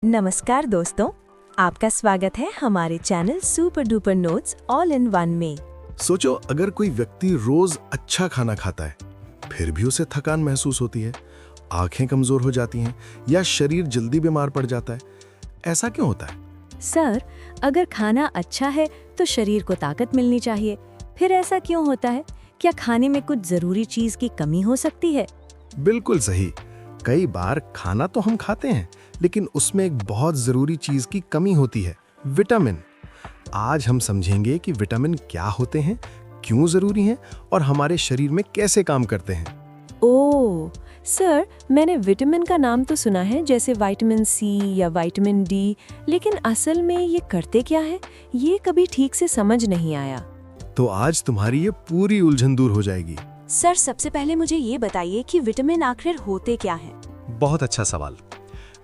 नमस्कार दोस्तों, आपका स्वागत है हमारे channel super duper notes all in one में। सोचो अगर कोई व्यक्ति रोज अच्छा खाना खाता है, फिर भी उसे थकान महसूस होती है, आंखें कमजोर हो जाती हैं या शरीर जल्दी बीमार पड़ जाता है। ऐसा क्यों होता है? सर, अगर खाना अच्छा है तो शरीर को ताकत मिलनी चाहिए, फिर ऐसा क्यों होता है? क्या खाने में कुछ जरूरी चीज की कमी हो सकती है? बिल्कुल सही। कई बार खाना तो हम खाते हैं, लेकिन उसमें एक बहुत जरूरी चीज की कमी होती है, विटामिन। आज हम समझेंगे कि विटामिन क्या होते हैं, क्यों जरूरी हैं और हमारे शरीर में कैसे काम करते हैं। ओह सर, मैंने विटामिन का नाम तो सुना है, जैसे विटामिन सी या विटामिन डी, लेकिन असल में ये करते क्या है, ये कभी ठीक से समझ नहीं आया। तो आज तुम्हारी ये पूरी उलझन दूर हो जाएगी। सर, सबसे पहले मुझे ये बताइए कि विटामिन आखिर होते क्या हैं? बहुत अच्छा सवाल।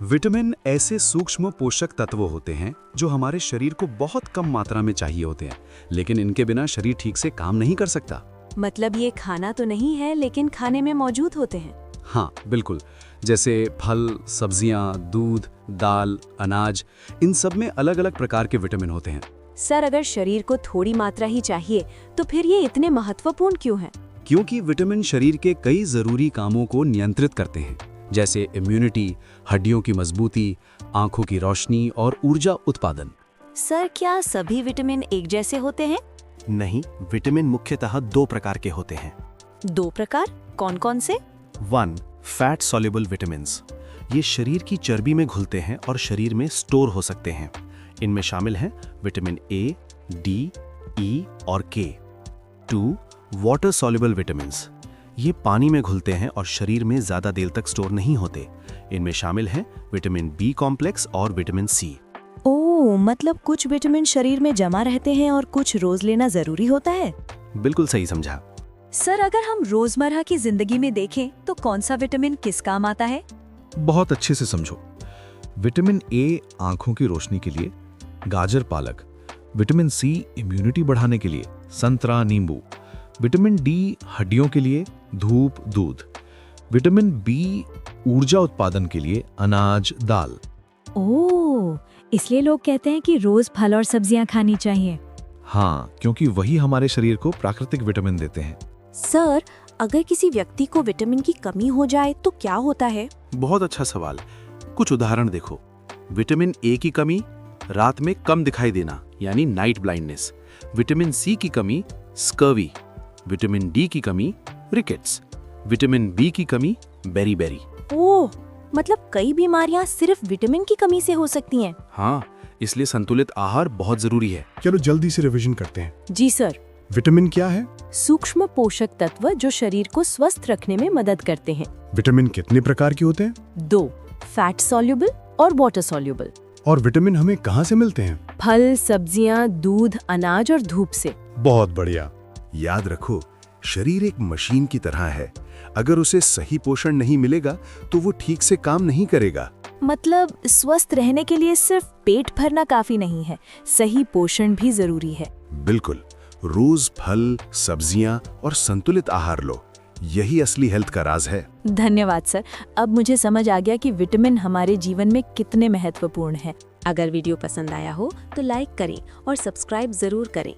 विटामिन ऐसे सूक्ष्म पोषक तत्व होते हैं जो हमारे शरीर को बहुत कम मात्रा में चाहिए होते हैं, लेकिन इनके बिना शरीर ठीक से काम नहीं कर सकता। मतलब ये खाना तो नहीं है, लेकिन खाने में मौजूद होते हैं। हाँ बिल्कुल, जैसे फल, सब्जियां, दूध, दाल, अनाज, इन सब में अलग अलग प्रकार के विटामिन होते हैं। सर, अगर शरीर को थोड़ी मात्रा ही चाहिए तो फिर ये इतने महत्वपूर्ण क्यों हैं? क्योंकि विटामिन शरीर के कई जरूरी कामों को नियंत्रित करते हैं, जैसे इम्यूनिटी, हड्डियों की मजबूती, आंखों की रोशनी और ऊर्जा उत्पादन। सर, क्या सभी विटामिन एक जैसे होते हैं? नहीं, विटामिन मुख्यतः दो प्रकार के होते हैं। 2 प्रकार? कौन कौन से? 1. Fat soluble vitamins. ये शरीर की चर्बी में घुलते हैं और शरीर में स्टोर हो सकते हैं। इनमें शामिल हैं विटामिन ए, डी, ई और के। 2. Water soluble vitamins. ये पानी में घुलते हैं और शरीर में ज्यादा देर तक स्टोर नहीं होते। इनमें शामिल हैं विटामिन बी कॉम्प्लेक्स और विटामिन सी। ओह, मतलब कुछ विटामिन शरीर में जमा रहते हैं और कुछ रोज लेना जरूरी होता है। बिल्कुल सही समझा। सर, अगर हम रोजमर्रा की जिंदगी में देखें तो कौन सा विटामिन किस काम आता है? बहुत अच्छे से समझो। विटामिन ए आंखों की रोशनी के लिए, गाजर पालक। विटामिन सी इम्यूनिटी बढ़ाने के लिए, संतरा नींबू। विटामिन डी हड्डियों के लिए, धूप दूध। विटामिन बी ऊर्जा उत्पादन के लिए, अनाज दाल। ओह, इसलिए लोग कहते हैं कि रोज फल और सब्जियां खानी चाहिए। हाँ, क्योंकि वही हमारे शरीर को प्राकृतिक विटामिन देते हैं। सर, अगर किसी व्यक्ति को विटामिन की कमी हो जाए तो क्या होता है? बहुत अच्छा सवाल। कुछ उदाहरण देखो। विटामिन ए की कमी, रात में कम दिखाई देना यानी नाइट ब्लाइंडनेस। विटामिन सी की कमी, स्कर्वी। विटामिन डी की कमी, रिकेट्स। विटामिन बी की कमी, बेरी। ओह, मतलब कई बीमारियां सिर्फ विटामिन की कमी से हो सकती हैं। हाँ, इसलिए संतुलित आहार बहुत जरूरी है। चलो जल्दी से रिवीजन करते हैं। जी सर। विटामिन क्या है? सूक्ष्म पोषक तत्व जो शरीर को स्वस्थ रखने में मदद करते हैं। विटामिन कितने प्रकार के होते हैं? 2, फैट सॉल्युबल और वाटर सॉल्युबल। और विटामिन हमें कहाँ से मिलते हैं? फल, सब्जियां, दूध, अनाज और धूप से। बहुत बढ़िया। याद रखो, शरीर एक मशीन की तरह है। अगर उसे सही पोषण नहीं मिलेगा तो वो ठीक से काम नहीं करेगा। मतलब स्वस्थ रहने के लिए सिर्फ पेट भरना काफी नहीं है, सही पोषण भी जरूरी है। बिल्कुल, रोज फल, सब्जियां और संतुलित आहार लो। यही असली हेल्थ का राज है। धन्यवाद सर, अब मुझे समझ आ गया कि विटामिन हमारे जीवन में कितने महत्वपूर्ण हैं। अगर वीडियो पसंद आया हो तो लाइक करें और सब्सक्राइब जरूर करें।